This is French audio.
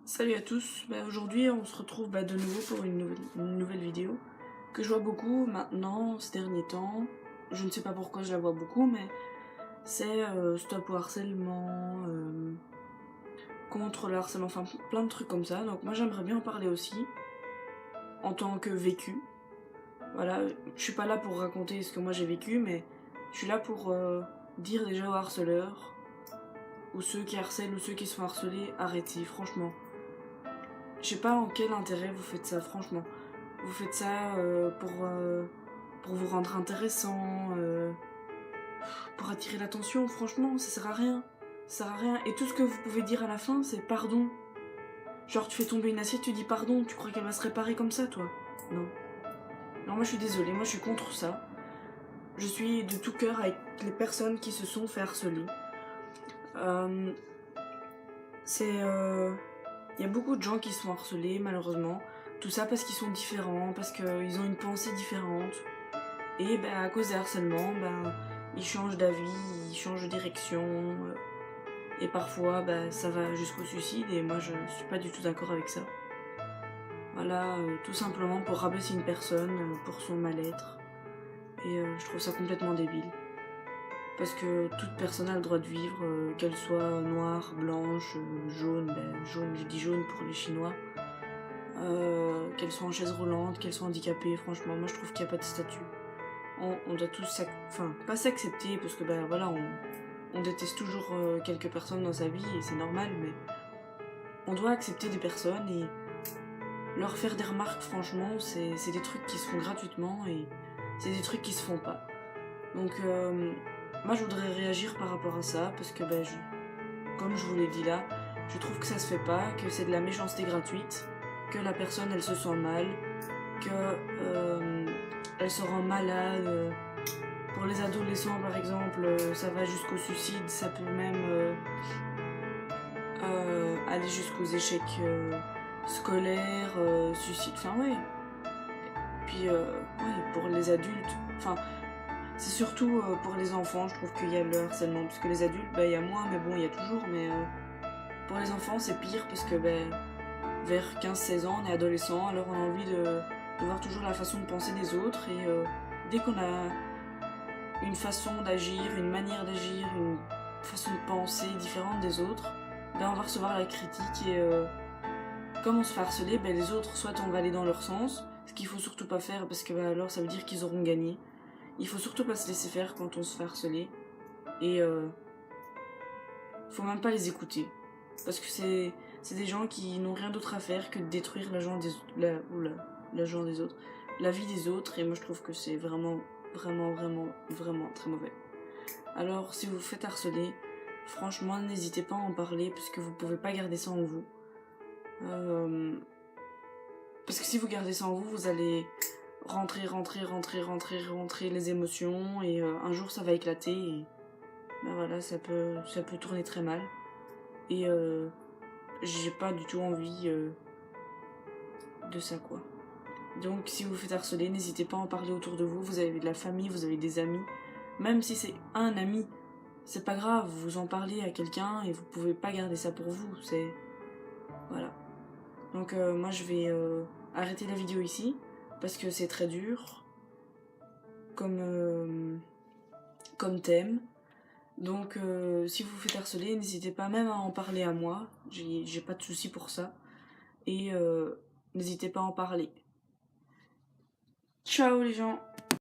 Salut à tous, aujourd'hui on se retrouve de nouveau pour une nouvelle vidéo que je vois beaucoup maintenant ces derniers temps. Je ne sais pas pourquoi je la vois beaucoup, mais c'est stop au harcèlement, contre le harcèlement, enfin plein de trucs comme ça. Donc moi j'aimerais bien en parler aussi en tant que vécu. Voilà, je suis pas là pour raconter ce que moi j'ai vécu, mais je suis là pour dire déjà aux harceleurs, ou ceux qui harcèlent ou ceux qui sont harcelés, arrêtez, franchement. Je sais pas en quel intérêt vous faites ça, franchement. Vous faites ça pour vous rendre intéressant, pour attirer l'attention, franchement, ça sert à rien. Ça sert à rien. Et tout ce que vous pouvez dire à la fin, c'est pardon. Genre, tu fais tomber une assiette, tu dis pardon, tu crois qu'elle va se réparer comme ça, toi? Non. Non, moi je suis désolée, moi je suis contre ça. Je suis de tout cœur avec les personnes qui se sont fait harceler. Euh, c'est. Il y a beaucoup de gens qui sont harcelés, malheureusement. Tout ça parce qu'ils sont différents, parce qu'ils ont une pensée différente. Et à cause des harcèlements, ils changent d'avis, ils changent de direction. Et parfois, ça va jusqu'au suicide. Et moi, je suis pas du tout d'accord avec ça. Voilà, tout simplement pour rabaisser une personne pour son mal-être. Et je trouve ça complètement débile. Parce que toute personne a le droit de vivre, qu'elle soit noire, blanche, jaune, jaune, je dis jaune pour les Chinois. Qu'elle soit en chaise roulante, qu'elle soit handicapée, franchement, moi je trouve qu'il n'y a pas de statut. On doit tous, enfin, pas s'accepter, parce que voilà, on déteste toujours quelques personnes dans sa vie, et c'est normal, mais on doit accepter des personnes et leur faire des remarques, franchement, c'est des trucs qui se font gratuitement, et c'est des trucs qui se font pas. Donc, moi je voudrais réagir par rapport à ça, parce que comme je vous l'ai dit là, je trouve que ça se fait pas, que c'est de la méchanceté gratuite, que la personne elle se sent mal, que elle se rend malade. Pour les adolescents par exemple, ça va jusqu'au suicide, ça peut même aller jusqu'aux échecs scolaires, suicide, enfin ouais. Puis ouais, pour les adultes, enfin c'est surtout pour les enfants, je trouve qu'il y a le harcèlement, parce que les adultes, il y a moins, mais bon, il y a toujours, mais pour les enfants c'est pire, parce que vers 15-16 ans, on est adolescent, alors on a envie de voir toujours la façon de penser des autres, et dès qu'on a une façon d'agir, une manière d'agir, une façon de penser différente des autres, on va recevoir la critique, et comme on se fait harceler, les autres, soit on va aller dans leur sens, ce qu'il faut surtout pas faire, parce que alors ça veut dire qu'ils auront gagné. Il faut surtout pas se laisser faire quand on se fait harceler, et faut même pas les écouter, parce que c'est des gens qui n'ont rien d'autre à faire que de détruire l'argent des autres, la vie des autres, et moi je trouve que c'est vraiment très mauvais. Alors si vous vous faites harceler, franchement n'hésitez pas à en parler, parce que vous pouvez pas garder ça en vous. Parce que si vous gardez ça en vous, vous allez rentrer les émotions, et un jour ça va éclater, et voilà, ça peut tourner très mal. Et j'ai pas du tout envie de ça, quoi. Donc si vous vous faites harceler, n'hésitez pas à en parler autour de vous. Vous avez de la famille, vous avez des amis. Même si c'est un ami, c'est pas grave, vous en parlez à quelqu'un, et vous pouvez pas garder ça pour vous. C'est... Voilà. Donc moi je vais arrêter la vidéo ici, parce que c'est très dur comme thème. Donc si vous vous faites harceler, n'hésitez pas même à en parler à moi, j'ai pas de soucis pour ça. Et n'hésitez pas à en parler. Ciao les gens!